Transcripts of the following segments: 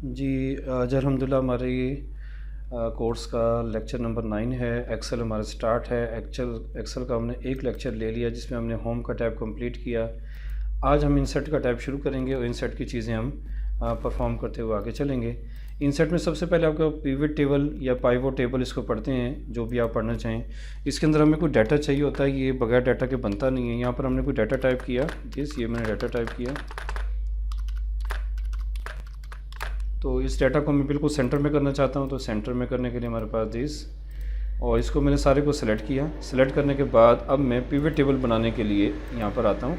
जी आज अल्हम्दुलिल्लाह हमारे कोर्स का लेक्चर नंबर 9 है। एक्सेल हमारा स्टार्ट है। एक्सेल का हमने एक लेक्चर ले लिया जिसमें हमने होम का टैब कंप्लीट किया। आज हम इंसर्ट का टैब शुरू करेंगे और इंसर्ट की चीज़ें हम परफॉर्म करते हुए आगे चलेंगे। इंसर्ट में सबसे पहले आपका पिवट टेबल या पाइवट टेबल इसको पढ़ते हैं, जो भी आप पढ़ना चाहें। इसके अंदर हमें कोई डाटा चाहिए होता है, ये बगैर डाटा के बनता नहीं है। यहाँ पर हमने कोई डाटा टाइप किया, ये मैंने डाटा टाइप किया, तो इस डाटा को मैं बिल्कुल सेंटर में करना चाहता हूँ। तो सेंटर में करने के लिए हमारे पास दिस, और इसको मैंने सारे को सिलेक्ट किया। सिलेक्ट करने के बाद अब मैं पिवट टेबल बनाने के लिए यहाँ पर आता हूँ।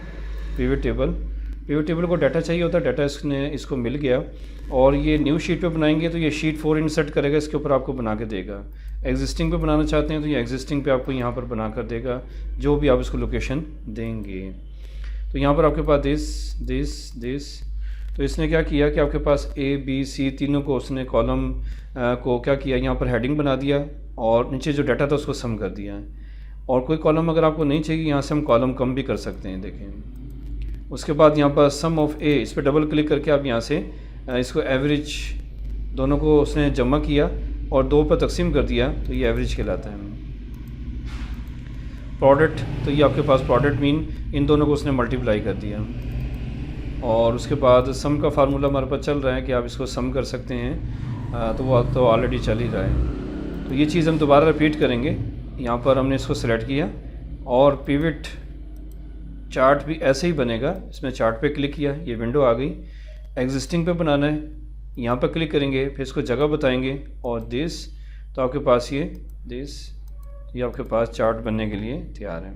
पिवट टेबल को डाटा चाहिए होता है, डाटा इसको मिल गया। और ये न्यू शीट पे बनाएंगे तो ये शीट 4 इंसर्ट करेगा, इसके ऊपर आपको बना के देगा। एग्जिस्टिंग पे बनाना चाहते हैं तो ये एग्जिस्टिंग पे आपको यहाँ पर बना कर देगा, जो भी आप इसको लोकेशन देंगे। तो यहाँ पर आपके पास दिस, तो इसने क्या किया कि आपके पास ए बी सी तीनों को उसने कॉलम को क्या किया, यहाँ पर हेडिंग बना दिया और नीचे जो डाटा था उसको सम कर दिया। और कोई कॉलम अगर आपको नहीं चाहिए, यहाँ से हम कॉलम कम भी कर सकते हैं, देखें। उसके बाद यहाँ पर सम ऑफ ए, इस पर डबल क्लिक करके आप यहाँ से इसको एवरेज, दोनों को उसने जमा किया और 2 पर तकसीम कर दिया, तो ये एवरेज कहलाता है। प्रोडक्ट, तो ये आपके पास प्रोडक्ट मीन इन दोनों को उसने मल्टीप्लाई कर दिया। और उसके बाद सम का फार्मूला हमारे पास चल रहा है कि आप इसको सम कर सकते हैं, तो वो तो ऑलरेडी चल ही रहा है। तो ये चीज़ हम दोबारा रिपीट करेंगे। यहाँ पर हमने इसको सिलेक्ट किया और पिवट चार्ट भी ऐसे ही बनेगा। इसमें चार्ट पे क्लिक किया, ये विंडो आ गई। एग्जिस्टिंग पे बनाना है, यहाँ पर क्लिक करेंगे, फिर इसको जगह बताएंगे और दिस, तो आपके पास ये आपके पास चार्ट बनने के लिए तैयार है।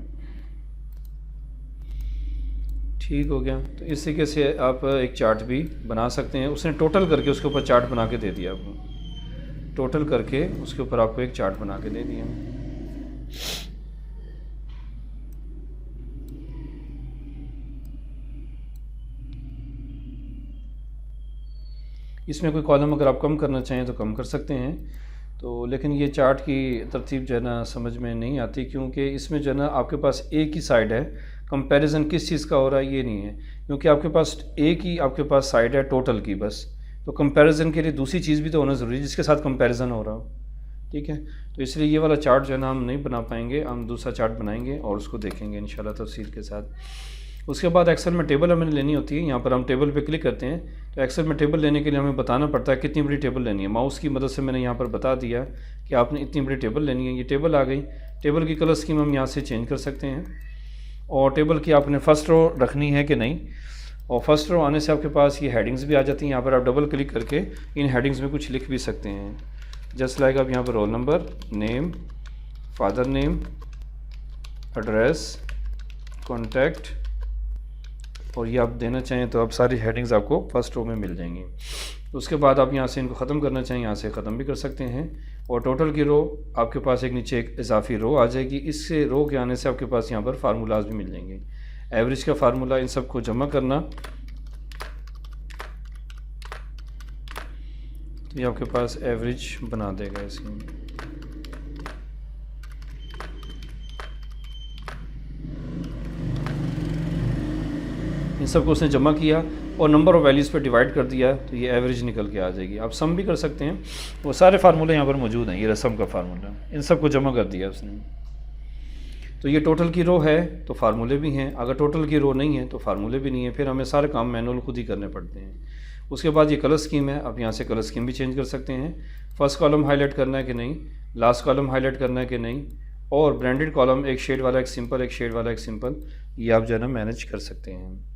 ठीक हो गया। तो इस तरीके से आप एक चार्ट भी बना सकते हैं। उसने टोटल करके उसके ऊपर चार्ट बना के दे दिया आपको, टोटल करके उसके ऊपर आपको एक चार्ट बना के दे दिया। इसमें कोई कॉलम अगर आप कम करना चाहें तो कम कर सकते हैं। तो लेकिन ये चार्ट की तरतीब जो है ना समझ में नहीं आती, क्योंकि इसमें जो है ना आपके पास एक ही साइड है। कंपैरिजन किस चीज़ का हो रहा है ये नहीं है, क्योंकि आपके पास एक ही आपके पास साइड है टोटल की बस। तो कंपैरिजन के लिए दूसरी चीज़ भी तो होना ज़रूरी है जिसके साथ कंपैरिजन हो रहा हो, ठीक है। तो इसलिए ये वाला चार्ट जो है ना हम नहीं बना पाएंगे, हम दूसरा चार्ट बनाएंगे और उसको देखेंगे इंशाल्लाह तफसील के साथ। उसके बाद एक्सेल में टेबल हमें लेनी होती है। यहाँ पर हम टेबल पे क्लिक करते हैं, तो एक्सेल में टेबल लेने के लिए हमें बताना पड़ता है कितनी बड़ी टेबल लेनी है। माउस की मदद से मैंने यहाँ पर बता दिया कि आपने इतनी बड़ी टेबल लेनी है। ये टेबल आ गई। टेबल की कलर स्कीम हम यहाँ से चेंज कर सकते हैं। और टेबल की आपने फ़र्स्ट रो रखनी है कि नहीं, और फर्स्ट रो आने से आपके पास ये हेडिंग्स भी आ जाती हैं। यहाँ पर आप डबल क्लिक करके इन हेडिंग्स में कुछ लिख भी सकते हैं। जस्ट लाइक आप यहाँ पर roll number, name, father name, address, contact, और ये आप देना चाहें तो आप सारी हेडिंग्स आपको फर्स्ट रो में मिल जाएंगी। उसके बाद आप यहाँ से इनको ख़त्म करना चाहें, यहाँ से ख़त्म भी कर सकते हैं। और टोटल की रो आपके पास एक नीचे एक इजाफी रो आ जाएगी। इससे रो के आने से आपके पास यहाँ पर फार्मूलाज भी मिल जाएंगे। एवरेज का फार्मूला, इन सब को जमा करना, तो ये आपके पास एवरेज बना देगा इसमें। इन सब को उसने जमा किया और नंबर ऑफ़ वैल्यूज़ पे डिवाइड कर दिया, तो ये एवरेज निकल के आ जाएगी। आप सम भी कर सकते हैं, वो सारे फार्मूले यहाँ पर मौजूद हैं। ये रसम का फार्मूला, इन सब को जमा कर दिया उसने। तो ये टोटल की रो है तो फार्मूले भी हैं, अगर टोटल की रो नहीं है तो फार्मूले भी नहीं है। फिर हमें सारे काम मैनुअल खुद ही करने पड़ते हैं। उसके बाद ये कलर स्कीम है, आप यहाँ से कलर स्कीम भी चेंज कर सकते हैं। फर्स्ट कॉलम हाईलाइट करना है कि नहीं, लास्ट कॉलम हाईलाइट करना है कि नहीं, और ब्रांडेड कॉलम, एक शेड वाला एक सिंपल, एक शेड वाला एक सिंपल, ये आप जो है ना मैनेज कर सकते हैं।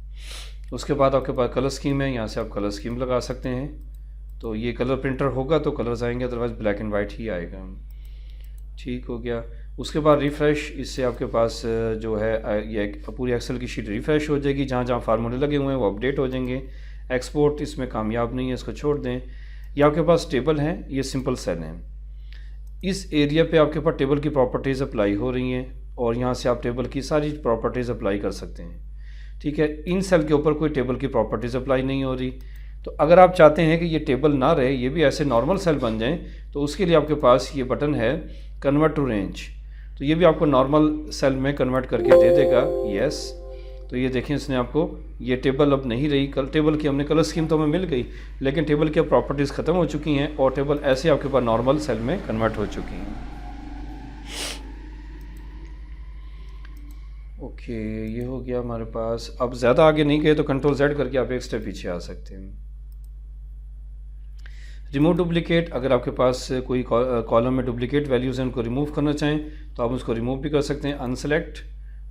उसके बाद आपके पास कलर स्कीम है, यहाँ से आप कलर स्कीम लगा सकते हैं। तो ये कलर प्रिंटर होगा तो कलर्स आएंगे, अदरवाइज़ ब्लैक एंड वाइट ही आएगा। ठीक हो गया। उसके बाद रिफ़्रेश, इससे आपके पास जो है ये पूरी एक्सेल की शीट रिफ़्रेश हो जाएगी। जहाँ जहाँ फार्मूले लगे हुए हैं वो अपडेट हो जाएंगे। एक्सपोर्ट इसमें कामयाब नहीं है, इसको छोड़ दें। ये आपके पास टेबल है, ये सिंपल सेल है। इस एरिया पे आपके पास टेबल की प्रॉपर्टीज़ अप्लाई हो रही हैं और यहाँ से आप टेबल की सारी प्रॉपर्टीज़ अप्लाई कर सकते हैं, ठीक है। इन सेल के ऊपर कोई टेबल की प्रॉपर्टीज़ अप्लाई नहीं हो रही। तो अगर आप चाहते हैं कि ये टेबल ना रहे, ये भी ऐसे नॉर्मल सेल बन जाएं, तो उसके लिए आपके पास ये बटन है कन्वर्ट टू रेंज। तो ये भी आपको नॉर्मल सेल में कन्वर्ट करके दे देगा, यस। तो तो ये देखें इसने आपको ये टेबल अब नहीं रही, टेबल की हमने कलर स्कीम तो हमें मिल गई, लेकिन टेबल की प्रॉपर्टीज़ ख़त्म हो चुकी हैं और टेबल ऐसे आपके पास नॉर्मल सेल में कन्वर्ट हो चुकी हैं। ओके, ये हो गया हमारे पास। अब ज़्यादा आगे नहीं गए तो कंट्रोल Z करके आप एक स्टेप पीछे आ सकते हैं। रिमूव डुप्लीकेट, अगर आपके पास कोई कॉलम में डुप्लीकेट वैल्यूज़ हैं उनको रिमूव करना चाहें तो आप उसको रिमूव भी कर सकते हैं। अनसेलेक्ट,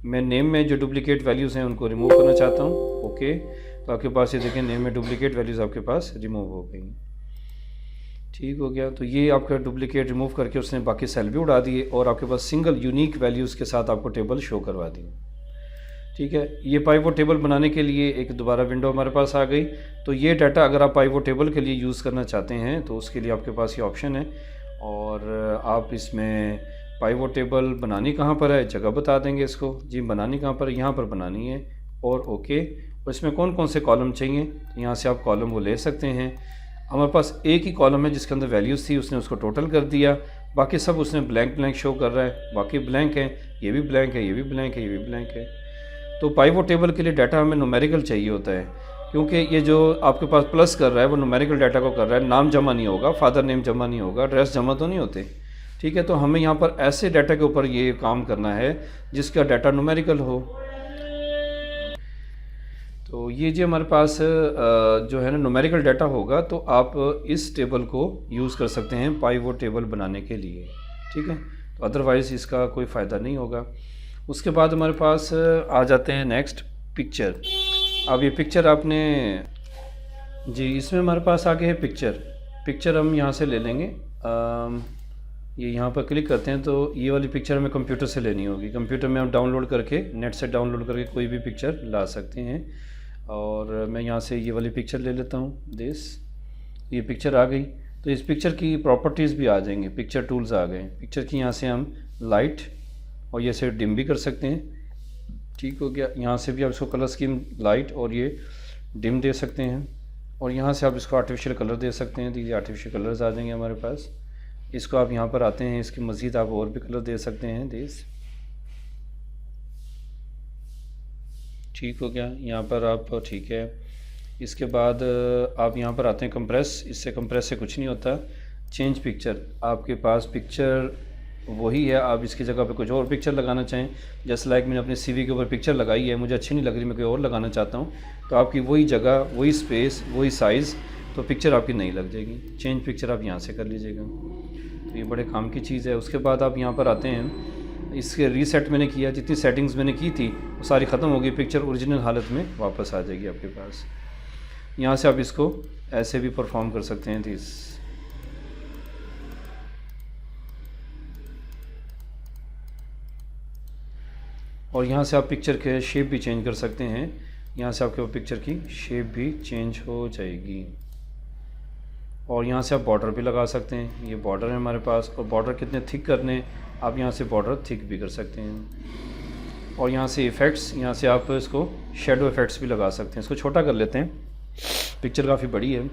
मैं नेम में जो डुप्लीकेट वैल्यूज़ हैं उनको रिमूव करना चाहता हूँ। ओके, तो आपके पास ये देखें नेम में डुप्लीकेट वैल्यूज़ आपके पास रिमूव हो गई। ठीक हो गया। तो ये आपका डुप्लीकेट रिमूव करके उसने बाकी सेल भी उड़ा दिए और आपके पास सिंगल यूनिक वैल्यूज़ के साथ आपको टेबल शो करवा दी। ठीक है, ये पाइवट टेबल बनाने के लिए एक दोबारा विंडो हमारे पास आ गई। तो ये डाटा अगर आप पाइवट टेबल के लिए यूज़ करना चाहते हैं तो उसके लिए आपके पास ये ऑप्शन है और आप इसमें पाइवट टेबल बनानी कहाँ पर है, जगह बता देंगे इसको जी, बनानी कहाँ पर, यहाँ पर बनानी है। और ओके, और इसमें कौन कौन से कॉलम चाहिए, तो यहाँ से आप कॉलम वो ले सकते हैं। हमारे पास एक ही कॉलम है जिसके अंदर वैल्यूज़ थी, उसने उसको टोटल कर दिया, बाकी सब उसने ब्लैंक ब्लैंक शो कर रहा है, बाकी ब्लैंक है, ये भी ब्लैंक है, ये भी ब्लैंक है, ये भी ब्लैंक है। तो पाइवट टेबल के लिए डाटा हमें न्यूमेरिकल चाहिए होता है, क्योंकि ये जो आपके पास प्लस कर रहा है वो न्यूमेरिकल डाटा को कर रहा है, नाम जमा नहीं होगा, फादर नेम जमा नहीं होगा, एड्रेस जमा तो नहीं होते। ठीक है, तो हमें यहाँ पर ऐसे डाटा के ऊपर ये काम करना है जिसका डाटा न्यूमेरिकल हो। तो ये जो हमारे पास जो है ना न्यूमेरिकल डाटा होगा, तो आप इस टेबल को यूज़ कर सकते हैं पाइवट टेबल बनाने के लिए। ठीक है, तो अदरवाइज़ इसका कोई फ़ायदा नहीं होगा। उसके बाद हमारे पास आ जाते हैं नेक्स्ट पिक्चर। अब ये पिक्चर आपने जी, इसमें हमारे पास आगे है पिक्चर हम यहाँ से ले लेंगे। ये यहाँ पर क्लिक करते हैं तो ये वाली पिक्चर हमें कंप्यूटर से लेनी होगी। कंप्यूटर में हम डाउनलोड करके, नेट से डाउनलोड करके कोई भी पिक्चर ला सकते हैं। और मैं यहाँ से ये वाली पिक्चर ले लेता हूँ, ये पिक्चर आ गई। तो इस पिक्चर की प्रॉपर्टीज़ भी आ जाएंगी, पिक्चर टूल्स आ गए। पिक्चर की यहाँ से हम लाइट और ये से डिम भी कर सकते हैं। ठीक हो गया, यहाँ से भी आप इसको कलर स्कीम लाइट और ये डिम दे सकते हैं और यहाँ से आप इसको आर्टिफिशियल कलर दे सकते हैं। तो ये आर्टिफिशियल कलर्स आ जाएंगे हमारे पास। इसको आप यहाँ पर आते हैं, इसके मज़ीद आप और भी कलर दे सकते हैं। ठीक हो गया, यहाँ पर आप ठीक है। इसके बाद आप यहाँ पर आते हैं कंप्रेस, इससे कंप्रेस से कुछ नहीं होता। चेंज पिक्चर, आपके पास पिक्चर वही है, आप इसकी जगह पे कुछ और पिक्चर लगाना चाहें, जैसे लाइक मैंने अपने CV के ऊपर पिक्चर लगाई है, मुझे अच्छी नहीं लग रही, मैं कोई और लगाना चाहता हूँ, तो आपकी वही जगह, वही स्पेस, वही साइज़, तो पिक्चर आपकी नहीं लग जाएगी। चेंज पिक्चर आप यहाँ से कर लीजिएगा, तो ये बड़े काम की चीज़ है। उसके बाद आप यहाँ पर आते हैं, इसके रीसेट मैंने किया, जितनी सेटिंग्स मैंने की थी वो सारी ख़त्म हो गई, पिक्चर ओरिजिनल हालत में वापस आ जाएगी आपके पास। यहाँ से आप इसको ऐसे भी परफॉर्म कर सकते हैं। और यहाँ से आप पिक्चर के शेप भी चेंज कर सकते हैं, यहाँ से आपके पिक्चर की शेप भी चेंज हो जाएगी। और यहाँ से आप बॉर्डर भी लगा सकते हैं, ये बॉर्डर है हमारे पास, और बॉर्डर कितने थिक करने, आप यहाँ से बॉर्डर थिक भी कर सकते हैं। और यहाँ से इफ़ेक्ट्स, यहाँ से आप इसको शेडो इफ़ेक्ट्स भी लगा सकते हैं। इसको छोटा कर लेते हैं, पिक्चर काफ़ी बड़ी है,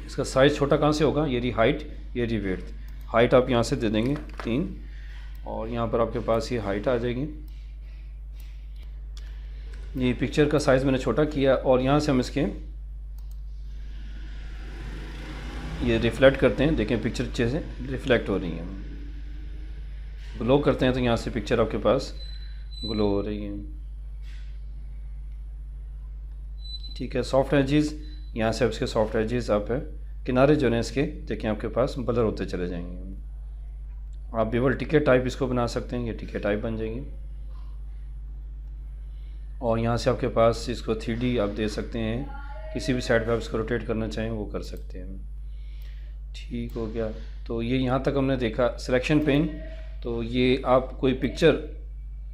इसका साइज़ छोटा कहाँ से होगा, ये रही हाइट, ये रही विड्थ। हाइट आप यहाँ से दे देंगे 3 और यहाँ पर आपके पास ये हाइट आ जाएगी। ये पिक्चर का साइज़ मैंने छोटा किया और यहाँ से हम इसके ये रिफ़्लेक्ट करते हैं, देखें पिक्चर अच्छे से रिफ़्लेक्ट हो रही है। ग्लो करते हैं तो यहाँ से पिक्चर आपके पास ग्लो हो रही है। ठीक है, सॉफ्ट एजेस, यहाँ से आप इसके सॉफ्ट एजेस आप है, किनारे जो है इसके देखें आपके पास ब्लर होते चले जाएंगे। आप बेवल टिकट टाइप इसको बना सकते हैं, ये टिकट टाइप बन जाएंगी। और यहाँ से आपके पास इसको 3D आप दे सकते हैं, किसी भी साइड पे आप इसको रोटेट करना चाहें वो कर सकते हैं। ठीक हो गया, तो ये यहाँ तक हमने देखा। सिलेक्शन पेन, तो ये आप कोई पिक्चर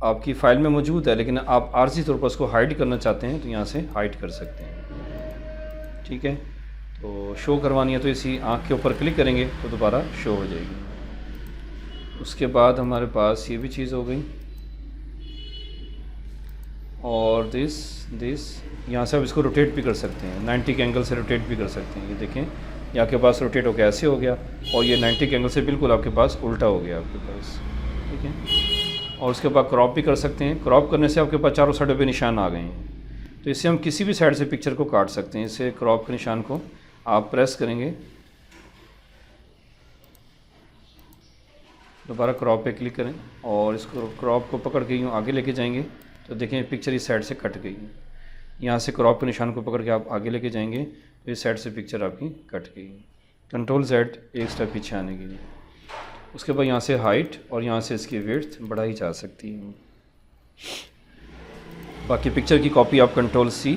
आपकी फ़ाइल में मौजूद है लेकिन आप आर्जी तौर पर उसको हाइड करना चाहते हैं तो यहाँ से हाइड कर सकते हैं। ठीक है, तो शो करवानी है तो इसी आँख के ऊपर क्लिक करेंगे तो दोबारा शो हो जाएगी। उसके बाद हमारे पास ये भी चीज़ हो गई। और दिस यहाँ से आप इसको रोटेट भी कर सकते हैं, 90 के एंगल से रोटेट भी कर सकते हैं। ये देखें, ये आपके पास रोटेट होकर ऐसे हो गया और ये 90 के एंगल से बिल्कुल आपके पास उल्टा हो गया आपके पास। ठीक है, और उसके बाद क्रॉप भी कर सकते हैं। क्रॉप करने से आपके पास चारों साइडों पे निशान आ गए हैं, तो इससे हम किसी भी साइड से पिक्चर को काट सकते हैं। इससे क्रॉप के निशान को आप प्रेस करेंगे, दोबारा क्रॉप पे क्लिक करें और इसको क्रॉप को पकड़ के यूँ आगे लेके जाएंगे तो देखें पिक्चर इस साइड से कट गई है। यहाँ से क्रॉप के निशान को पकड़ के आप आगे लेके जाएंगे तो इस साइड से पिक्चर आपकी कट गई। कंट्रोल Z एक स्टेप पीछे आने के लिए। उसके बाद यहाँ से हाइट और यहाँ से इसकी विड्थ बढ़ाई जा सकती है। बाकी पिक्चर की कॉपी आप कंट्रोल C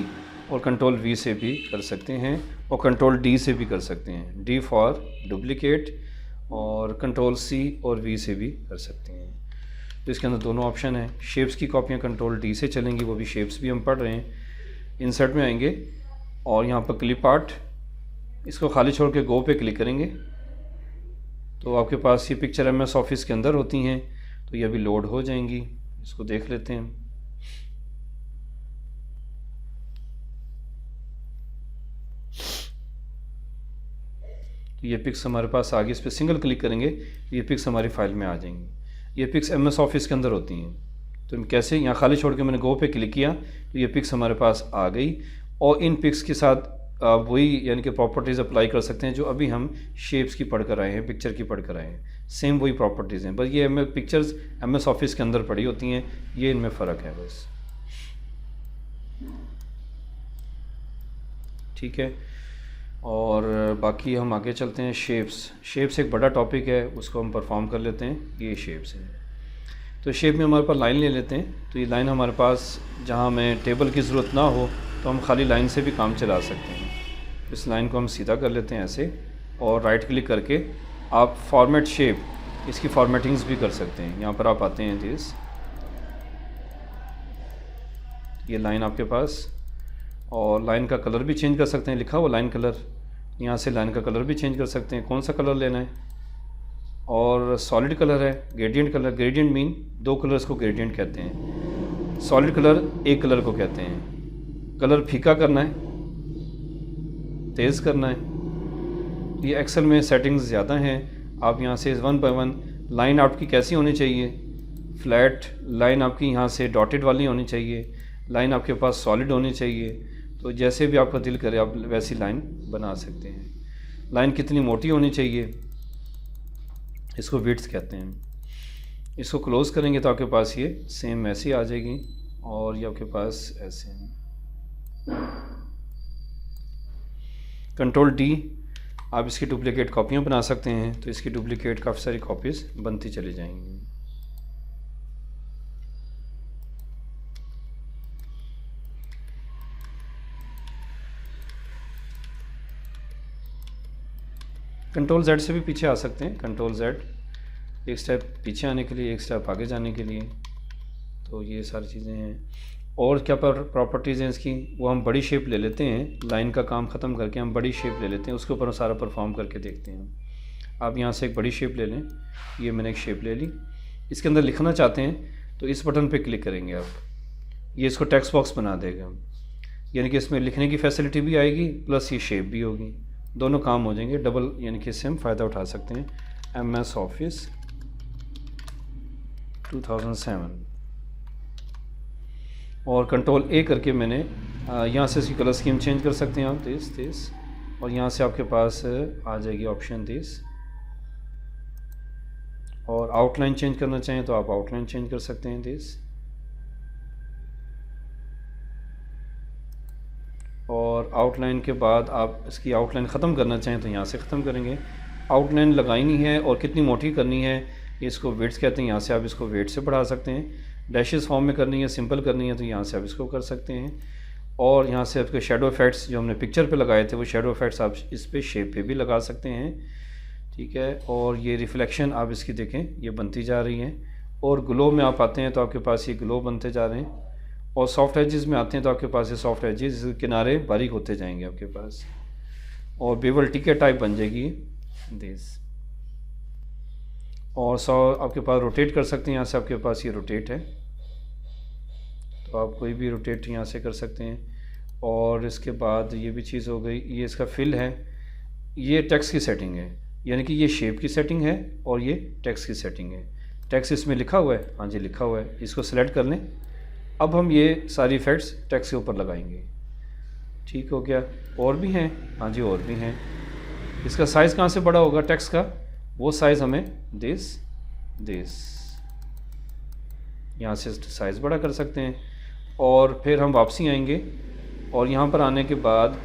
और कंट्रोल V से भी कर सकते हैं और कंट्रोल D से भी कर सकते हैं। D फॉर डुप्लिकेट और कंट्रोल C और V से भी कर सकते हैं। तो इसके अंदर दोनों ऑप्शन हैं। शेप्स की कॉपियाँ कंट्रोल D से चलेंगी, वो भी शेप्स भी हम पढ़ रहे हैं। इंसर्ट में आएंगे और यहाँ पर क्लिप आर्ट, इसको खाली छोड़ के गो पे क्लिक करेंगे तो आपके पास ये पिक्चर MS ऑफिस के अंदर होती हैं। तो ये अभी लोड हो जाएंगी, इसको देख लेते हैं। तो ये पिक्स हमारे पास आ गई, इस पर सिंगल क्लिक करेंगे ये पिक्स हमारी फाइल में आ जाएंगी। ये पिक्स MS ऑफिस के अंदर होती हैं। तो हम कैसे, यहाँ खाली छोड़ के मैंने गो पे क्लिक किया तो ये पिक्स हमारे पास आ गई और इन पिक्स के साथ वही यानी कि प्रॉपर्टीज़ अप्लाई कर सकते हैं जो अभी हम शेप्स की पढ़ कर आए हैं, पिक्चर की पढ़ कर आए हैं। सेम वही प्रॉपर्टीज़ हैं, बस ये पिक्चर्स MS ऑफिस के अंदर पड़ी होती हैं, ये इनमें फ़र्क है बस। ठीक है, और बाकी हम आगे चलते हैं। शेप्स एक बड़ा टॉपिक है, उसको हम परफॉर्म कर लेते हैं। ये शेप्स हैं, तो शेप में हमारे पास लाइन ले लेते हैं। तो ये लाइन हमारे पास जहाँ हमें टेबल की ज़रूरत ना हो तो हम खाली लाइन से भी काम चला सकते हैं। इस लाइन को हम सीधा कर लेते हैं ऐसे और राइट क्लिक करके आप फॉर्मेट शेप, इसकी फॉर्मेटिंग्स भी कर सकते हैं। यहाँ पर आप आते हैं दिस, ये लाइन आपके पास, और लाइन का कलर भी चेंज कर सकते हैं, लिखा हुआ लाइन कलर। यहाँ से लाइन का कलर भी चेंज कर सकते हैं, कौन सा कलर लेना है। और सॉलिड कलर है, ग्रेडियंट कलर। ग्रेडियंट मीन दो कलर्स को ग्रेडियंट कहते हैं, सॉलिड कलर एक कलर को कहते हैं। कलर फीका करना है, तेज़ करना है। ये एक्सेल में सेटिंग्स ज़्यादा हैं। आप यहाँ से 1 बाय 1 लाइन आपकी कैसी होनी चाहिए, फ्लैट लाइन आपकी यहाँ से डॉटेड वाली होनी चाहिए, लाइन आपके पास सॉलिड होनी चाहिए। तो जैसे भी आपका दिल करे आप वैसी लाइन बना सकते हैं। लाइन कितनी मोटी होनी चाहिए, इसको विड्थ कहते हैं। इसको क्लोज़ करेंगे तो आपके पास ये सेम ऐसी आ जाएगी और ये आपके पास ऐसे हैं। कंट्रोल D, आप इसकी डुप्लिकेट कॉपियाँ बना सकते हैं। तो इसकी डुप्लिकेट काफ़ी सारी कॉपीज़ बनती चली जाएंगी। कंट्रोल Z से भी पीछे आ सकते हैं। कंट्रोल Z एक स्टेप पीछे आने के लिए, एक स्टेप आगे जाने के लिए। तो ये सारी चीज़ें हैं। और क्या प्रॉपर्टीज़ हैं इसकी, वो हम बड़ी शेप ले लेते हैं। लाइन का काम ख़त्म करके हम बड़ी शेप ले लेते हैं, उसके ऊपर सारा परफॉर्म करके देखते हैं। आप यहाँ से एक बड़ी शेप ले लें, ये मैंने एक शेप ले ली। इसके अंदर लिखना चाहते हैं तो इस बटन पे क्लिक करेंगे आप, ये इसको टेक्स्ट बॉक्स बना देगा। यानी कि इसमें लिखने की फैसिलिटी भी आएगी प्लस ये शेप भी होगी, दोनों काम हो जाएंगे डबल। यानी कि इससे हम फ़ायदा उठा सकते हैं। MS ऑफिस 2007 और कंट्रोल A करके मैंने यहाँ से इसकी कलर स्कीम चेंज कर सकते हैं आप, दिस और यहाँ से आपके पास आ जाएगी ऑप्शन दिस। और आउटलाइन चेंज करना चाहें तो आप आउटलाइन चेंज कर सकते हैं दिस। और आउटलाइन के बाद आप इसकी आउटलाइन ख़त्म करना चाहें तो यहाँ से ख़त्म करेंगे। आउटलाइन लगानी है और कितनी मोटी करनी है, इसको वेट्स कहते हैं। यहाँ से आप इसको वेट से बढ़ा सकते हैं। डैशेस फॉर्म में करनी है, सिंपल करनी है तो यहाँ से आप इसको कर सकते हैं। और यहाँ से आपके शेडो इफेक्ट्स जो हमने पिक्चर पे लगाए थे वो शेडो इफेक्ट्स आप इस पे शेप पे भी लगा सकते हैं। ठीक है, और ये रिफ्लेक्शन आप इसकी देखें ये बनती जा रही है। और ग्लो में आप आते हैं तो आपके पास ये ग्लो बनते जा रहे हैं। और सॉफ्ट एजेस में आते हैं तो आपके पास ये सॉफ्ट एजेस किनारे बारीक होते जाएंगे आपके पास, और बेवल टिकेट टाइप बन जाएगी दिस। और आपके पास रोटेट कर सकते हैं, यहाँ से आपके पास ये रोटेट है तो आप कोई भी रोटेट यहाँ से कर सकते हैं। और इसके बाद ये भी चीज़ हो गई, ये इसका फिल है, ये टेक्स्ट की सेटिंग है। यानी कि ये शेप की सेटिंग है और ये टेक्स्ट की सेटिंग है। टेक्स्ट इसमें लिखा हुआ है, हाँ जी लिखा हुआ है, इसको सिलेक्ट कर लें। अब हम ये सारी इफ़ेक्ट्स टेक्स्ट के ऊपर लगाएंगे। ठीक हो गया। और भी हैं, हाँ जी और भी हैं। इसका साइज़ कहाँ से बड़ा होगा टेक्स्ट का, वो साइज़ हमें दिस यहाँ से साइज़ बड़ा कर सकते हैं। और फिर हम वापसी आएंगे और यहाँ पर आने के बाद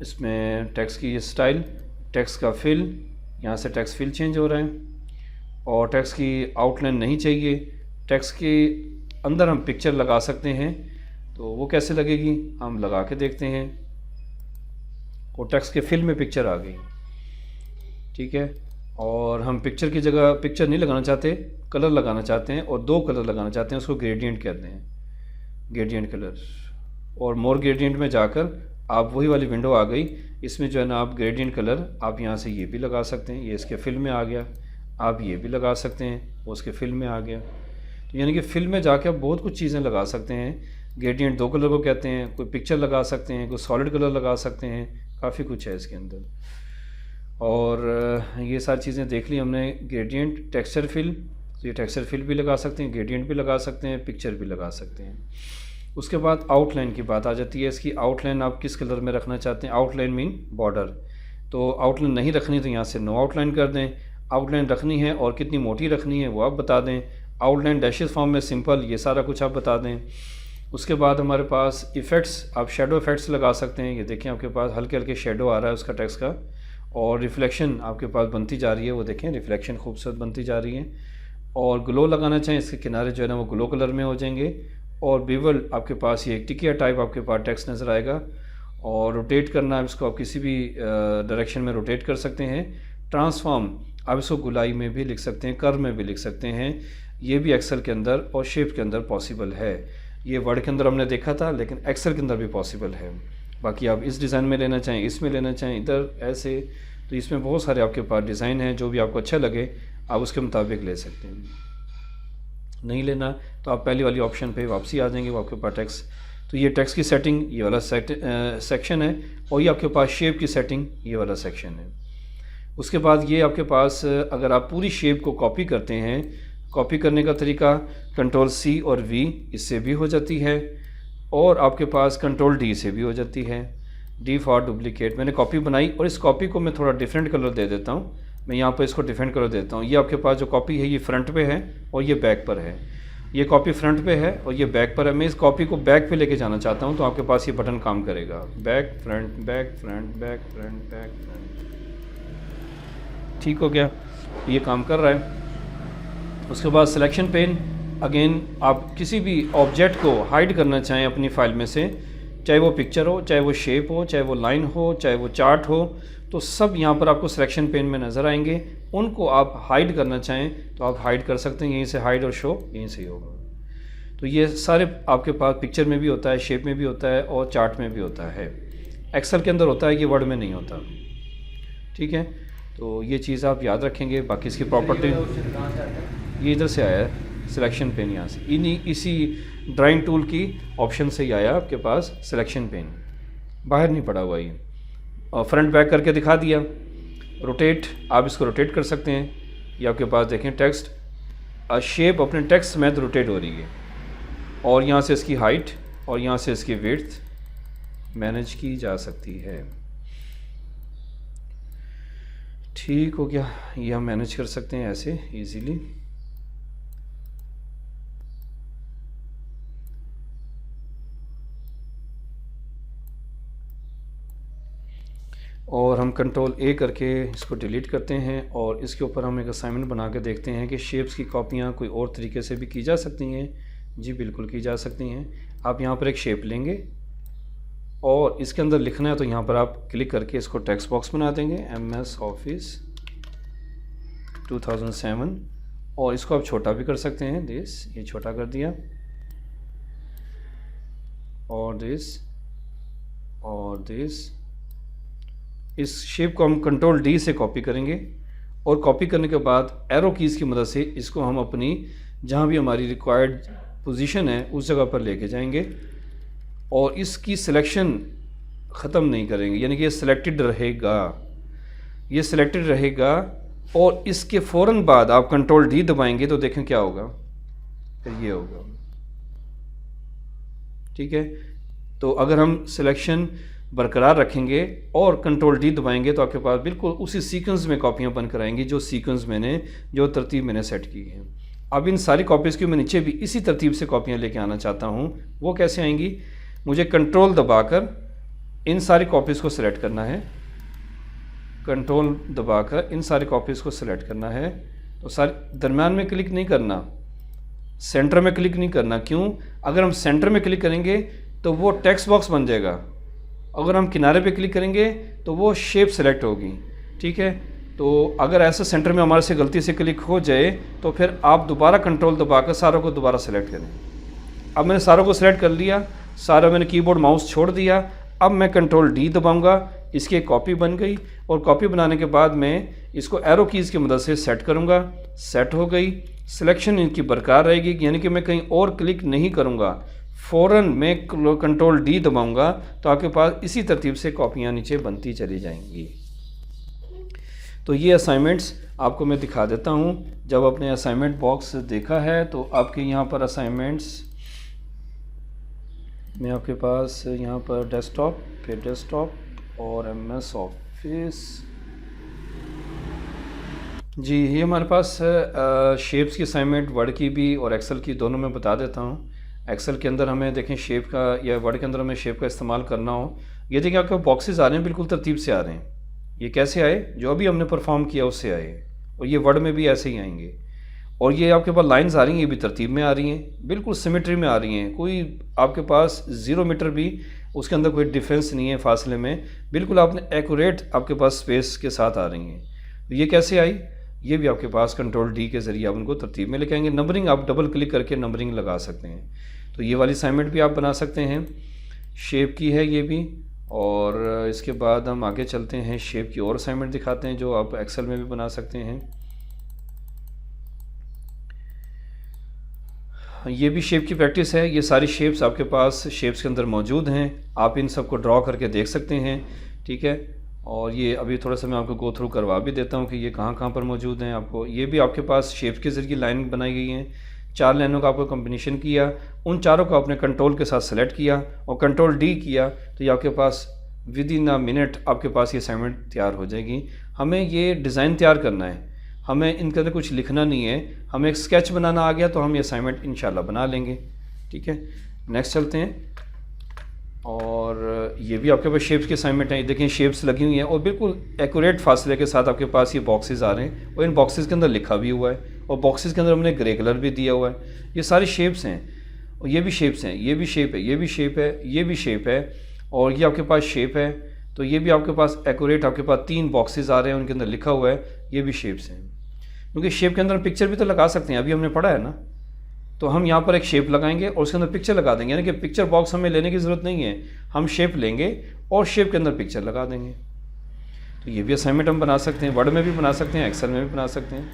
इसमें टेक्स्ट की ये स्टाइल, टेक्स्ट का फिल, यहाँ से टेक्स्ट फिल चेंज हो रहा है। और टेक्स्ट की आउटलाइन नहीं चाहिए, टेक्स्ट के अंदर हम पिक्चर लगा सकते हैं। तो वो कैसे लगेगी, हम लगा के देखते हैं। और टेक्स्ट के फिल में पिक्चर आ गई। ठीक है। और हम पिक्चर की जगह पिक्चर नहीं लगाना चाहते, कलर लगाना चाहते हैं, और 2 कलर लगाना चाहते हैं, उसको ग्रेडियंट कहते हैं, ग्रेडियंट कलर। और मोर ग्रेडियंट में जाकर आप वही वाली विंडो आ गई, इसमें जो है ना आप ग्रेडियंट कलर आप यहाँ से ये भी लगा सकते हैं, ये इसके फिल में आ गया। आप ये भी लगा सकते हैं, वो उसके फिल में आ गया। तो यानी कि फिल में जाके आप बहुत कुछ चीज़ें लगा सकते हैं। ग्रेडियंट 2 कलर को कहते हैं, कोई पिक्चर लगा सकते हैं, कोई सॉलिड कलर लगा सकते हैं, काफ़ी कुछ है इसके अंदर। और ये सारी चीज़ें देख ली हमने। ग्रेडियंट, टेक्सचर फिल, तो ये टेक्सचर फिल भी लगा सकते हैं, ग्रेडियंट भी लगा सकते हैं, पिक्चर भी लगा सकते हैं। उसके बाद आउटलाइन की बात आ जाती है। इसकी आउटलाइन आप किस कलर में रखना चाहते हैं, आउटलाइन मीन बॉर्डर। तो आउटलाइन नहीं रखनी तो यहाँ से नो आउटलाइन कर दें। आउटलाइन रखनी है और कितनी मोटी रखनी है वो आप बता दें। आउटलाइन डैशेस फॉर्म में सिंपल, ये सारा कुछ आप बता दें। उसके बाद हमारे पास इफ़ेक्ट्स, आप शेडो इफ़ेक्ट्स लगा सकते हैं। ये देखें आपके पास हल्के हल्के शेडो आ रहा है उसका टेक्स्ट का। और रिफ्लेक्शन आपके पास बनती जा रही है, वो देखें रिफ्लेक्शन खूबसूरत बनती जा रही है। और ग्लो लगाना चाहें, इसके किनारे जो है ना वो ग्लो कलर में हो जाएंगे। और बेवल आपके पास ये टिकिया टाइप आपके पास टेक्स्ट नज़र आएगा। और रोटेट करना है इसको, आप किसी भी डायरेक्शन में रोटेट कर सकते हैं। ट्रांसफॉर्म आप इसको गुलाई में भी लिख सकते हैं, कर्व में भी लिख सकते हैं। ये भी एक्सेल के अंदर और शेप के अंदर पॉसिबल है। ये वर्ड के अंदर हमने देखा था, लेकिन एक्सेल के अंदर भी पॉसिबल है। बाकी आप इस डिज़ाइन में लेना चाहें, इसमें लेना चाहें, इधर ऐसे, तो इसमें बहुत सारे आपके पास डिज़ाइन हैं। जो भी आपको अच्छा लगे आप उसके मुताबिक ले सकते हैं। नहीं लेना तो आप पहली वाली ऑप्शन पे वापसी आ जाएंगे, वो आपके पास टेक्स्ट। तो ये टेक्स्ट की सेटिंग ये वाला सेक्शन है, और ये आपके पास शेप की सेटिंग ये वाला सेक्शन है। उसके बाद ये आपके पास अगर आप पूरी शेप को कॉपी करते हैं, कॉपी करने का तरीका Ctrl+C और V इससे भी हो जाती है, और आपके पास Ctrl+D से भी हो जाती है। D for duplicate. मैंने कॉपी बनाई और इस कॉपी को मैं थोड़ा डिफरेंट कलर दे देता हूँ। मैं यहाँ पर इसको डिफरेंट कलर देता हूँ। ये आपके पास जो कॉपी है ये फ्रंट पे है और ये बैक पर है। ये कॉपी फ्रंट पे है और ये बैक पर है। मैं इस कॉपी को बैक पे लेके जाना चाहता हूँ, तो आपके पास ये बटन काम करेगा, back front back front back front back front. ठीक हो गया, ये काम कर रहा है। उसके बाद सिलेक्शन पेन, अगेन आप किसी भी ऑब्जेक्ट को हाइड करना चाहें अपनी फ़ाइल में से, चाहे वो पिक्चर हो, चाहे वो शेप हो, चाहे वो लाइन हो, चाहे वो चार्ट हो, तो सब यहाँ पर आपको सिलेक्शन पेन में नज़र आएंगे। उनको आप हाइड करना चाहें तो आप हाइड कर सकते हैं, यहीं से हाइड और शो यहीं से ही होगा। तो ये सारे आपके पास पिक्चर में भी होता है, शेप में भी होता है और चार्ट में भी होता है। एक्सेल के अंदर होता है, ये वर्ड में नहीं होता। ठीक है, तो ये चीज़ आप याद रखेंगे। बाकी इसकी प्रॉपर्टी ये इधर से आया है, सिलेक्शन पेन यहाँ से, इसी ड्राइंग टूल की ऑप्शन से ही आया आपके पास सिलेक्शन पेन, बाहर नहीं पड़ा हुआ ये। और फ्रंट बैक करके दिखा दिया। रोटेट, आप इसको रोटेट कर सकते हैं। ये आपके पास देखें टेक्स्ट शेप अपने टेक्स्ट में रोटेट हो रही है, और यहाँ से इसकी हाइट और यहाँ से इसकी विड्थ मैनेज की जा सकती है। ठीक हो गया, ये हम मैनेज कर सकते हैं ऐसे इजीली। और हम Ctrl+A करके इसको डिलीट करते हैं, और इसके ऊपर हम एक असाइनमेंट बना के देखते हैं कि शेप्स की कॉपियाँ कोई और तरीके से भी की जा सकती हैं। जी बिल्कुल की जा सकती हैं। आप यहाँ पर एक शेप लेंगे और इसके अंदर लिखना है, तो यहाँ पर आप क्लिक करके इसको टेक्स्ट बॉक्स बना देंगे, MS Office 2007, और इसको आप छोटा भी कर सकते हैं, दिस, ये छोटा कर दिया, और दिस और दिस। इस शेप को हम Ctrl+D से कॉपी करेंगे, और कॉपी करने के बाद एरो कीज़ की मदद से इसको हम अपनी जहाँ भी हमारी रिक्वायर्ड पोजीशन है उस जगह पर लेके जाएंगे, और इसकी सिलेक्शन ख़त्म नहीं करेंगे, यानी कि ये सिलेक्टेड रहेगा। ये सिलेक्टेड रहेगा और इसके फ़ौरन बाद आप कंट्रोल डी दबाएंगे तो देखें क्या होगा, फिर ये होगा। ठीक है, तो अगर हम सिलेक्शन बरकरार रखेंगे और कंट्रोल डी दबाएंगे तो आपके पास बिल्कुल उसी सीक्वेंस में कॉपियाँ बनकर आएंगी जो सीक्वेंस मैंने, जो तरतीब मैंने सेट की है। अब इन सारी कॉपीज़ की मैं नीचे भी इसी तरतीब से कॉपियाँ लेके आना चाहता हूँ। वो कैसे आएंगी, मुझे कंट्रोल दबाकर इन सारी कॉपीज़ को सिलेक्ट करना है, कंट्रोल दबाकर इन सारी कॉपीज़ को सिलेक्ट करना है। तो सारे दरम्यान में क्लिक नहीं करना, सेंटर में क्लिक नहीं करना। क्यों, अगर हम सेंटर में क्लिक करेंगे तो वो टेक्स्ट बॉक्स बन जाएगा, अगर हम किनारे पे क्लिक करेंगे तो वो शेप सेलेक्ट होगी। ठीक है, तो अगर ऐसा सेंटर में हमारे से गलती से क्लिक हो जाए तो फिर आप दोबारा कंट्रोल दबाकर सारों को दोबारा सेलेक्ट करें। अब मैंने सारों को सिलेक्ट कर लिया, सारा मैंने कीबोर्ड माउस छोड़ दिया। अब मैं कंट्रोल डी दबाऊंगा, इसकी एक कॉपी बन गई और कॉपी बनाने के बाद मैं इसको एरो कीज़ की मदद से सेट करूंगा। सेट हो गई, सिलेक्शन इनकी बरकरार रहेगी, यानी कि मैं कहीं और क्लिक नहीं करूंगा, फ़ौरन मैं कंट्रोल डी दबाऊंगा तो आपके पास इसी तरतीब से कॉपियाँ नीचे बनती चली जाएंगी। तो ये असाइनमेंट्स आपको मैं दिखा देता हूँ। जब आपने असाइनमेंट बॉक्स देखा है तो आपके यहाँ पर असाइनमेंट्स में आपके पास यहाँ पर डेस्कटॉप, फिर डेस्कटॉप और MS ऑफिस। जी, ये हमारे पास शेप्स की असाइनमेंट वर्ड की भी और एक्सेल की, दोनों में बता देता हूँ। एक्सेल के अंदर हमें देखें शेप का, या वर्ड के अंदर हमें शेप का इस्तेमाल करना हो, ये देखिए आपके बॉक्सेस आ रहे हैं, बिल्कुल तरतीब से आ रहे हैं। ये कैसे आए, जो अभी हमने परफॉर्म किया उससे आए, और ये वर्ड में भी ऐसे ही आएंगे। और ये आपके पास लाइंस आ रही हैं, ये भी तरतीब में आ रही हैं, बिल्कुल सिमेट्री में आ रही हैं, कोई आपके पास 0 मीटर भी उसके अंदर कोई डिफरेंस नहीं है फासले में, बिल्कुल आपने एक्यूरेट आपके पास स्पेस के साथ आ रही हैं। तो ये कैसे आई, ये भी आपके पास कंट्रोल डी के ज़रिए आप उनको तरतीब में लेके आएंगे। नंबरिंग आप डबल क्लिक करके नंबरिंग लगा सकते हैं। तो ये वाली असाइनमेंट भी आप बना सकते हैं, शेप की है ये भी। और इसके बाद हम आगे चलते हैं, शेप की और असाइनमेंट दिखाते हैं जो आप एक्सेल में भी बना सकते हैं। ये भी शेप की प्रैक्टिस है, ये सारी शेप्स आपके पास शेप्स के अंदर मौजूद हैं, आप इन सब को ड्रॉ करके देख सकते हैं। ठीक है, और ये अभी थोड़ा सा मैं आपको गो थ्रू करवा भी देता हूँ कि ये कहाँ कहाँ पर मौजूद हैं। आपको ये भी आपके पास शेप्स के ज़रिए लाइन बनाई गई हैं, 4 लाइनों का आपको कॉम्बिनेशन किया, उन चारों को आपने कंट्रोल के साथ सेलेक्ट किया और कंट्रोल डी किया तो ये आपके पास विद इन अ मिनट आपके पास ये असाइनमेंट तैयार हो जाएगी। हमें ये डिज़ाइन तैयार करना है, हमें इनके अंदर कुछ लिखना नहीं है, हमें एक स्केच बनाना आ गया तो हम ये असाइनमेंट इंशाल्लाह बना लेंगे। ठीक है, नेक्स्ट चलते हैं। और ये भी आपके पास शेप्स की असाइनमेंट है, देखें शेप्स लगी हुई हैं और बिल्कुल एक्यूरेट फासले के साथ आपके पास ये बॉक्सेस आ रहे हैं और इन बॉक्सेस के अंदर लिखा भी हुआ है और बॉक्सेस के अंदर हमने ग्रे कलर भी दिया हुआ है। ये सारी शेप्स हैं और ये भी शेप्स हैं, ये भी शेप है, ये भी शेप है, ये भी शेप है और ये आपके पास शेप है। तो ये भी आपके पास एक्यूरेट आपके पास 3 बॉक्सेस आ रहे हैं, उनके अंदर लिखा हुआ है, ये भी शेप्स हैं। क्योंकि शेप के अंदर पिक्चर भी तो लगा सकते हैं, अभी हमने पढ़ा है ना। तो हम यहाँ पर एक शेप लगाएंगे और उसके अंदर पिक्चर लगा देंगे, यानी कि पिक्चर बॉक्स हमें लेने की ज़रूरत नहीं है, हम शेप लेंगे और शेप के अंदर पिक्चर लगा देंगे। तो ये भी असाइनमेंट हम बना सकते हैं, वर्ड में भी बना सकते हैं, एक्सेल में भी बना सकते हैं।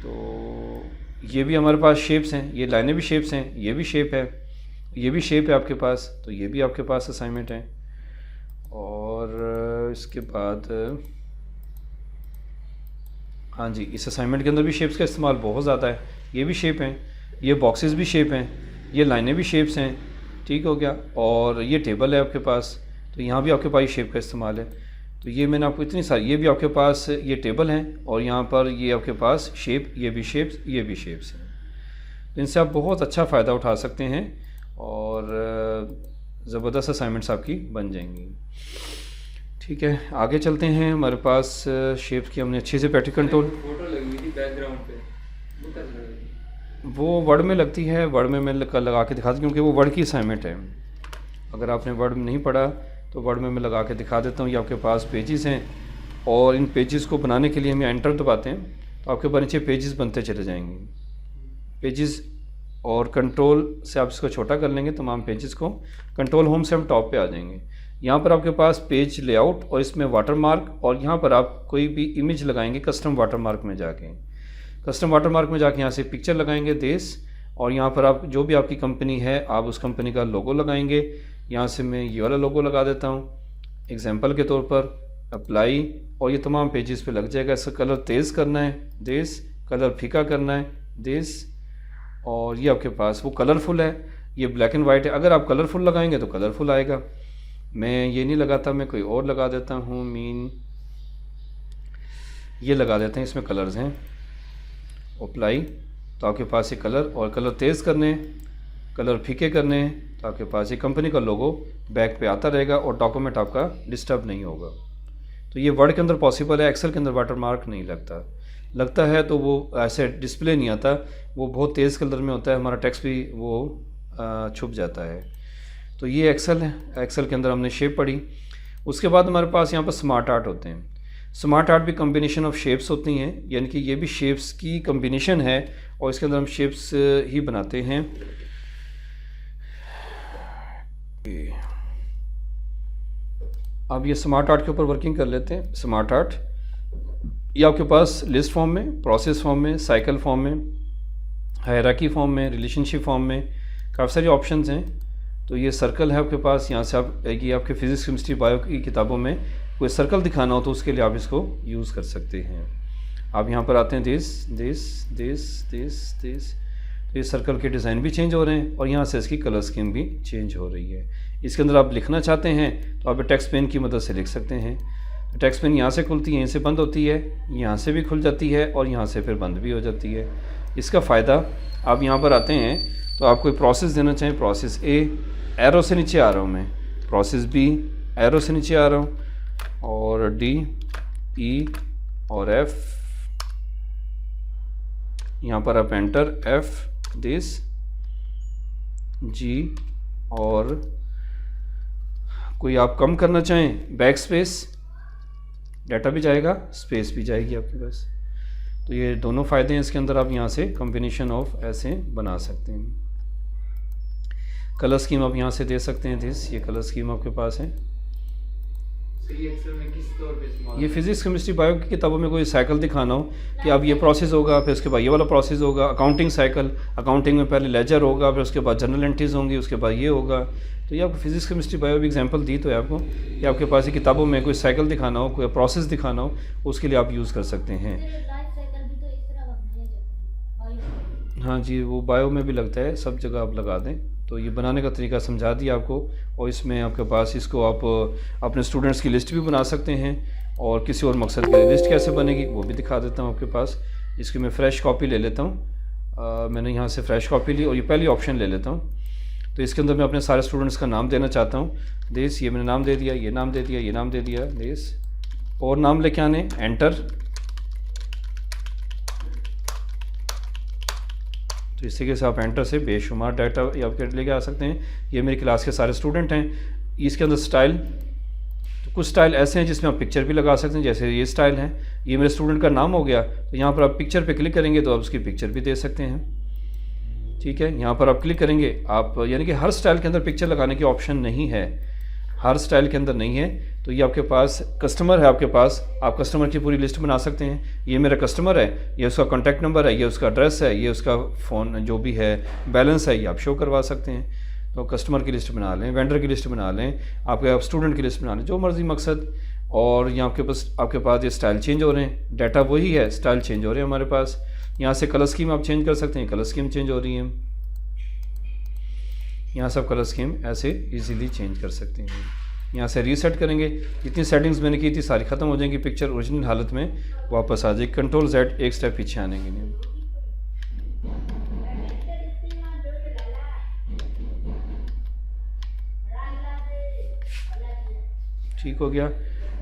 तो ये भी हमारे पास शेप्स हैं, ये लाइनें भी शेप्स हैं, ये भी शेप है, ये भी शेप है आपके पास, तो ये भी आपके पास असाइनमेंट है। और इसके बाद हाँ जी, इस असाइनमेंट के अंदर भी शेप्स का इस्तेमाल बहुत ज़्यादा है, ये भी शेप हैं, ये बॉक्सेस भी शेप हैं, ये लाइनें भी शेप्स हैं। ठीक हो गया, और ये टेबल है आपके पास, तो यहाँ भी आपके पास ये शेप का इस्तेमाल है। तो ये मैंने आपको इतनी सारी, ये भी आपके पास ये टेबल हैं और यहाँ पर ये आपके पास शेप, ये भी शेप्स, ये भी शेप्स हैं। तो इनसे आप बहुत अच्छा फ़ायदा उठा सकते हैं और ज़बरदस्त असाइनमेंट्स आपकी बन जाएंगी। ठीक है, आगे चलते हैं। हमारे पास शेप्स की हमने अच्छे से प्रैक्टिस कंट्रोल, फोटो लगी हुई थी बैकग्राउंड पे, वो कैसे लगी? वो वर्ड में लगती है, वर्ड में मैं लगा के दिखा दूँ क्योंकि वो वर्ड की असाइनमेंट है। अगर आपने वर्ड में नहीं पढ़ा तो वर्ड में मैं लगा के दिखा देता हूँ। ये आपके पास पेजेस हैं और इन पेजेस को बनाने के लिए हम एंटर दबाते हैं तो आपके पास नीचे पेजेस बनते चले जाएंगे, पेजेस, और कंट्रोल से आप इसको छोटा कर लेंगे तमाम पेजेस को, कंट्रोल होम से हम टॉप पे आ जाएंगे। यहाँ पर आपके पास पेज लेआउट और इसमें वाटरमार्क, और यहाँ पर आप कोई भी इमेज लगाएंगे कस्टम वाटरमार्क में जाके, कस्टम वाटरमार्क में जाके यहाँ से पिक्चर लगाएंगे देश, और यहाँ पर आप जो भी आपकी कंपनी है आप उस कंपनी का लोगो लगाएंगे। यहाँ से मैं ये वाला लोगो लगा देता हूँ एग्जांपल के तौर पर, अप्लाई, और ये तमाम पेजेस पे लग जाएगा। इसका कलर तेज़ करना है दिस, कलर फीका करना है दिस, और ये आपके पास वो कलरफुल है, ये ब्लैक एंड वाइट है। अगर आप कलरफुल लगाएंगे तो कलरफुल आएगा। मैं ये नहीं लगाता, मैं कोई और लगा देता हूँ, ये लगा देते हैं, इसमें कलर्स हैं। अप्लाई, तो आपके पास ये कलर, और कलर तेज़ करने, कलर फीके करने, तो आपके पास ये कंपनी का लोगो बैक पे आता रहेगा और डॉक्यूमेंट आपका डिस्टर्ब नहीं होगा। तो ये वर्ड के अंदर पॉसिबल है, एक्सेल के अंदर वाटरमार्क नहीं लगता है तो वो ऐसे डिस्प्ले नहीं आता, वो बहुत तेज़ कलर में होता है, हमारा टेक्स्ट भी वो छुप जाता है। तो ये एक्सेल है, एक्सेल के अंदर हमने शेप पढ़ी। उसके बाद हमारे पास यहाँ पर स्मार्ट आर्ट होते हैं। स्मार्ट आर्ट भी कम्बिनेशन ऑफ शेप्स होती हैं, यानी कि ये भी शेप्स की कम्बिनेशन है और इसके अंदर हम शेप्स ही बनाते हैं। अब ये स्मार्ट आर्ट के ऊपर वर्किंग कर लेते हैं। स्मार्ट आर्ट ये आपके पास लिस्ट फॉर्म में, प्रोसेस फॉर्म में, साइकिल फॉर्म में, हायरार्की फॉर्म में, रिलेशनशिप फॉर्म में काफ़ी सारे ऑप्शंस हैं। तो ये सर्कल है आपके पास, यहाँ से आप ये आपके फिजिक्स केमिस्ट्री बायो की किताबों में कोई सर्कल दिखाना हो तो उसके लिए आप इसको यूज़ कर सकते हैं। आप यहाँ पर आते हैं this this this this this, तो ये सर्कल के डिज़ाइन भी चेंज हो रहे हैं और यहाँ से इसकी कलर स्कीम भी चेंज हो रही है। इसके अंदर आप लिखना चाहते हैं तो आप टेक्स्ट पेन की मदद से लिख सकते हैं। टेक्स्ट पेन यहाँ से खुलती है, यहीं से बंद होती है, यहाँ से भी खुल जाती है और यहाँ से फिर बंद भी हो जाती है। इसका फ़ायदा, आप यहाँ पर आते हैं तो आप कोई प्रोसेस देना चाहें, प्रोसेस ए एरो से नीचे आ रहा हूँ मैं, प्रोसेस बी एरो से नीचे आ रहा हूँ, और डी ई और एफ, यहाँ पर आप एंटर, एफ दिस, जी, और कोई आप कम करना चाहें बैक स्पेस, डाटा भी जाएगा, स्पेस भी जाएगी आपके पास। तो ये दोनों फ़ायदे हैं इसके अंदर, आप यहाँ से कॉम्बिनेशन ऑफ ऐसे बना सकते हैं। कलर स्कीम आप यहाँ से दे सकते हैं दिस, ये कलर स्कीम आपके पास है। ये फिजिक्स केमिस्ट्री बायो की किताबों में कोई साइकिल दिखाना हो कि अब ये प्रोसेस होगा, फिर उसके बाद ये वाला प्रोसेस होगा, अकाउंटिंग साइकिल, अकाउंटिंग में पहले लेजर होगा, फिर उसके बाद जर्नल एंट्रीज होंगी, उसके बाद ये होगा। तो ये आपको फिजिक्स केमिस्ट्री बायो भी एग्जांपल दी तो है आपको कि आपके पास ये किताबों में कोई साइकिल दिखाना हो, कोई प्रोसेस दिखाना हो, उसके लिए आप यूज़ कर सकते हैं। हाँ जी, वो बायो में भी लगता है, सब जगह आप लगा दें। तो ये बनाने का तरीका समझा दिया आपको, और इसमें आपके पास इसको आप अपने स्टूडेंट्स की लिस्ट भी बना सकते हैं और किसी और मकसद के लिए लिस्ट कैसे बनेगी वो भी दिखा देता हूँ आपके पास। इसकी मैं फ़्रेश कॉपी ले लेता हूँ, मैंने यहाँ से फ़्रेश कॉपी ली और ये पहली ऑप्शन ले लेता हूँ। तो इसके अंदर मैं अपने सारे स्टूडेंट्स का नाम देना चाहता हूँ। देश, ये मैंने नाम दे दिया, ये नाम दे दिया, ये नाम दे दिया, देश, और नाम लेके आने, एंटर। तो इस तरीके से आप एंटर से बेशुमार डाटा आपके लेके आ सकते हैं। ये मेरी क्लास के सारे स्टूडेंट हैं। इसके अंदर स्टाइल, तो कुछ स्टाइल ऐसे हैं जिसमें आप पिक्चर भी लगा सकते हैं, जैसे ये स्टाइल है, ये मेरे स्टूडेंट का नाम हो गया, तो यहाँ पर आप पिक्चर पे क्लिक करेंगे तो आप उसकी पिक्चर भी दे सकते हैं। ठीक है, यहाँ पर आप क्लिक करेंगे, आप यानी कि हर स्टाइल के अंदर पिक्चर लगाने की ऑप्शन नहीं है, हर स्टाइल के अंदर नहीं है। तो ये आपके पास कस्टमर है, आपके पास आप कस्टमर की पूरी लिस्ट बना सकते हैं। ये मेरा कस्टमर है, ये उसका कॉन्टैक्ट नंबर है, ये उसका एड्रेस है, ये उसका फ़ोन जो भी है, बैलेंस है, ये आप शो करवा सकते हैं। तो कस्टमर की लिस्ट बना लें, वेंडर की लिस्ट बना लें, आप स्टूडेंट की लिस्ट बना लें, जो मर्ज़ी मकसद। और यहाँ आपके पास ये स्टाइल चेंज हो रहे हैं, डाटा वही है, स्टाइल चेंज हो रहे हैं हमारे पास। यहाँ से कलर स्कीम आप चेंज कर सकते हैं, कलर स्कीम चेंज हो रही है, यहाँ से आप कलर स्कीम ऐसे इजीली चेंज कर सकते हैं। यहाँ से रीसेट करेंगे, जितनी सेटिंग्स मैंने की थी सारी ख़त्म हो जाएंगी, पिक्चर ओरिजिनल हालत में वापस आ जाएगी। कंट्रोल Z, एक स्टेप पीछे आने के लिए। ठीक हो गया,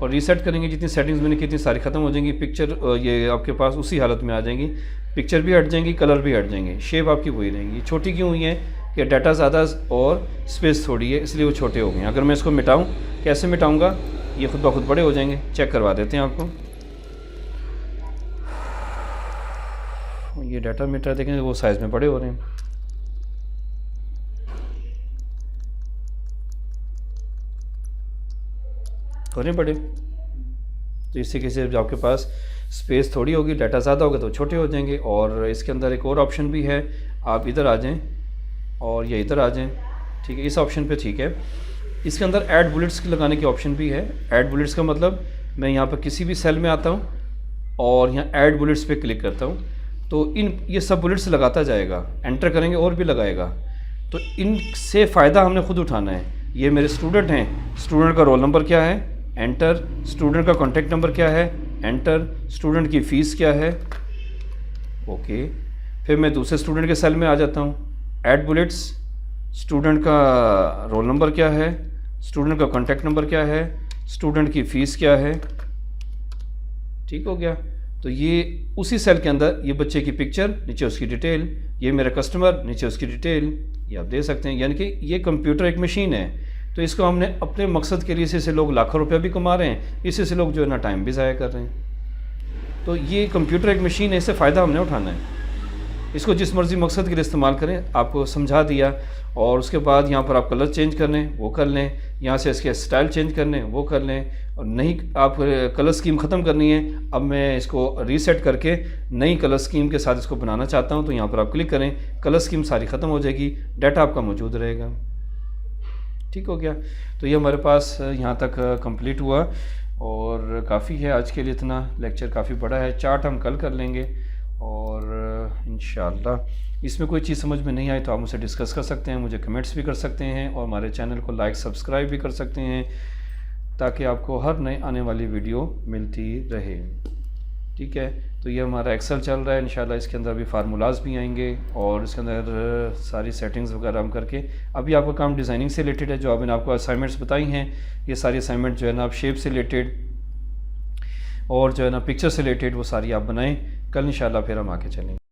और रीसेट करेंगे, जितनी सेटिंग्स मैंने की थी सारी ख़त्म हो जाएंगी। पिक्चर ये आपके पास उसी हालत में आ जाएंगी, पिक्चर भी हट जाएंगी, कलर भी हट जाएंगे, शेप आपकी वही रहेंगी। छोटी क्यों हुई है कि डाटा ज़्यादा और स्पेस थोड़ी है, इसलिए वो छोटे हो गए हैं। अगर मैं इसको मिटाऊं, कैसे मिटाऊंगा, ये खुद ब खुद बड़े हो जाएंगे। चेक करवा देते हैं आपको, ये डाटा मीटर देखें, वो साइज़ में बड़े हो रहे हैं। हो रहे बड़े, तो इस तरीके से आपके पास स्पेस थोड़ी होगी, डाटा ज़्यादा होगा तो छोटे हो जाएंगे। और इसके अंदर एक और ऑप्शन भी है, आप इधर आ जाएं और ये इधर आ जाएं। ठीक है, इस ऑप्शन पे ठीक है। इसके अंदर ऐड बुलेट्स लगाने की ऑप्शन भी है। ऐड बुलेट्स का मतलब मैं यहाँ पर किसी भी सेल में आता हूँ और यहाँ ऐड बुलेट्स पे क्लिक करता हूँ, तो ये सब बुलेट्स लगाता जाएगा, एंटर करेंगे और भी लगाएगा। तो इनसे फ़ायदा हमने खुद उठाना है। ये मेरे स्टूडेंट हैं, स्टूडेंट का रोल नंबर क्या है, एंटर, स्टूडेंट का कॉन्टैक्ट नंबर क्या है, एंटर, स्टूडेंट की फ़ीस क्या है, ओके। फिर मैं दूसरे स्टूडेंट के सेल में आ जाता हूँ, ऐड बुलेट्स, स्टूडेंट का रोल नंबर क्या है, स्टूडेंट का कॉन्टैक्ट नंबर क्या है, स्टूडेंट की फ़ीस क्या है, ठीक हो गया। तो ये उसी सेल के अंदर ये बच्चे की पिक्चर, नीचे उसकी डिटेल, ये मेरा कस्टमर, नीचे उसकी डिटेल, ये आप दे सकते हैं। यानी कि ये कंप्यूटर एक मशीन है, तो इसको हमने अपने मकसद के लिए, इसी से लोग लाखों रुपया भी कमा रहे हैं, इसी से लोग जो है ना टाइम भी ज़ाया कर रहे हैं। तो ये कंप्यूटर एक मशीन है, इससे फ़ायदा हमने उठाना है। इसको जिस मर्ज़ी मकसद के लिए इस्तेमाल करें, आपको समझा दिया। और उसके बाद यहाँ पर आप कलर चेंज करने वो कर लें, यहाँ से इसके स्टाइल चेंज करने वो कर लें, और नहीं आप कलर स्कीम ख़त्म करनी है, अब मैं इसको रीसेट करके नई कलर स्कीम के साथ इसको बनाना चाहता हूँ, तो यहाँ पर आप क्लिक करें, कलर स्कीम सारी ख़त्म हो जाएगी, डाटा आपका मौजूद रहेगा, ठीक हो गया। तो ये हमारे पास यहाँ तक कंप्लीट हुआ और काफ़ी है आज के लिए, इतना लेक्चर काफ़ी बड़ा है। चार्ट हम कल कर लेंगे और इंशाअल्लाह इसमें कोई चीज़ समझ में नहीं आई तो आप मुझसे डिस्कस कर सकते हैं, मुझे कमेंट्स भी कर सकते हैं और हमारे चैनल को लाइक सब्सक्राइब भी कर सकते हैं, ताकि आपको हर नई आने वाली वीडियो मिलती रहे, ठीक है। तो ये हमारा एक्सेल चल रहा है, इंशाल्लाह इसके अंदर अभी फार्मूलाज भी आएंगे और इसके अंदर सारी सेटिंग्स वगैरह हम करके, अभी आपका काम डिज़ाइनिंग से रिलेटेड है, जो मैंने आपको असाइनमेंट्स बताई हैं, ये सारी असाइनमेंट जो है ना आप शेप से रिलेटेड और जो है ना पिक्चर से रिलेटेड वो सारी आप बनाएं। कल इंशाल्लाह फिर हम आके चलेंगे।